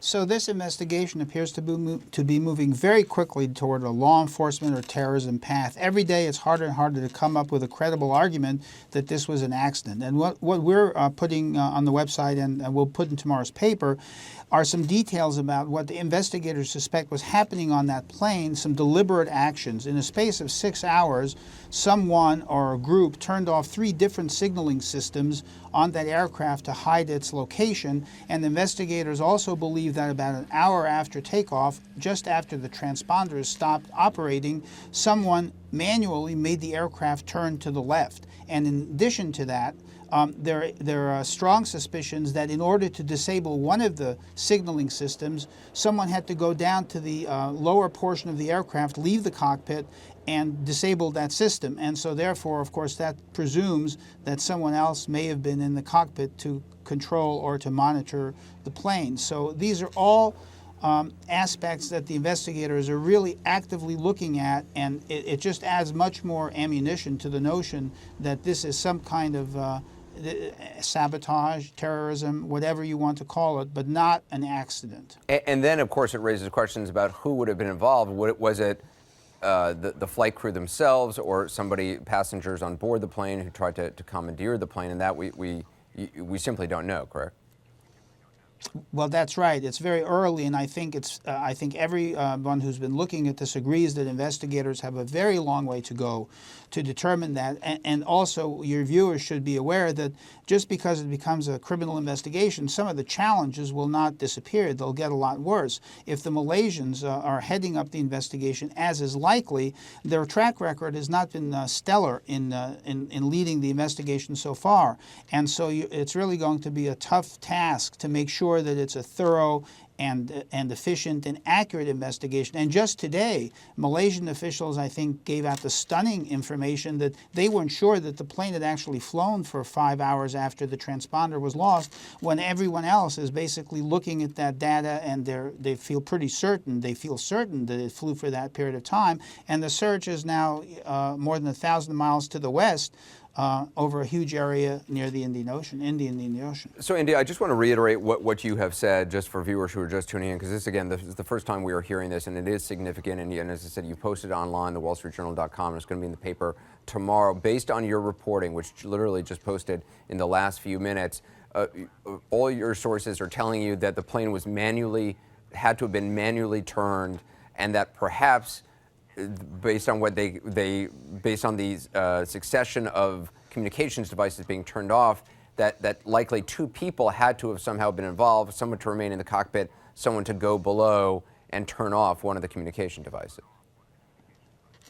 So this investigation appears to be moving very quickly toward a law enforcement or terrorism path. Every day it's harder and harder to come up with a credible argument that this was an accident. And what we're putting on the website and we'll put in tomorrow's paper are some details about what the investigators suspect was happening on that plane, some deliberate actions. In a space of 6 hours, someone or a group turned off 3 different signaling systems on that aircraft to hide its location, and the investigators also believe that about an hour after takeoff, just after the transponders stopped operating, someone manually made the aircraft turn to the left. And in addition to that, there are strong suspicions that in order to disable one of the signaling systems, someone had to go down to the lower portion of the aircraft, leave the cockpit, and disable that system. And so therefore, of course, that presumes that someone else may have been in the cockpit to control or to monitor the plane. So these are all aspects that the investigators are really actively looking at, and it just adds much more ammunition to the notion that this is some kind of sabotage, terrorism, whatever you want to call it, but not an accident. And then, of course, it raises questions about who would have been involved. Was it the flight crew themselves or passengers on board the plane who tried to commandeer the plane? And that we simply don't know, correct? Well, that's right. It's very early, and I think everyone who's been looking at this agrees that investigators have a very long way to go to determine that. And also, your viewers should be aware that just because it becomes a criminal investigation, some of the challenges will not disappear. They'll get a lot worse. If the Malaysians are heading up the investigation, as is likely, their track record has not been stellar in leading the investigation so far. And so it's really going to be a tough task to make sure that it's a thorough and efficient and accurate investigation. And just today, Malaysian officials, I think, gave out the stunning information that they weren't sure that the plane had actually flown for 5 hours after the transponder was lost, when everyone else is basically looking at that data and they feel pretty certain. They feel certain that it flew for that period of time. And the search is now more than 1,000 miles to the west, over a huge area near the Indian Ocean. So, Indy, I just want to reiterate what you have said, just for viewers who are just tuning in, because this is the first time we are hearing this, and it is significant. And as I said, you posted it online, thewallstreetjournal.com, and it's going to be in the paper tomorrow. Based on your reporting, which literally just posted in the last few minutes, all your sources are telling you that the plane was had to have been manually turned, and that perhaps, based on the succession of communications devices being turned off, that likely 2 people had to have somehow been involved, someone to remain in the cockpit, someone to go below and turn off one of the communication devices.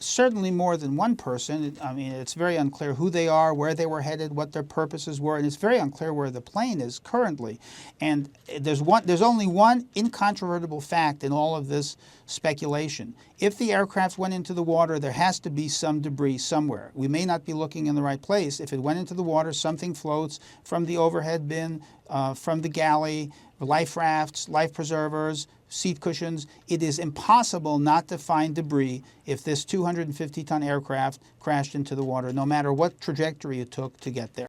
Certainly more than one person. I mean, it's very unclear who they are, where they were headed, what their purposes were, and it's very unclear where the plane is currently. And there's only one incontrovertible fact in all of this speculation. If the aircraft went into the water, there has to be some debris somewhere. We may not be looking in the right place. If it went into the water, something floats from the overhead bin, from the galley, life rafts, life preservers, seat cushions. It is impossible not to find debris if this 250-ton aircraft crashed into the water, no matter what trajectory it took to get there.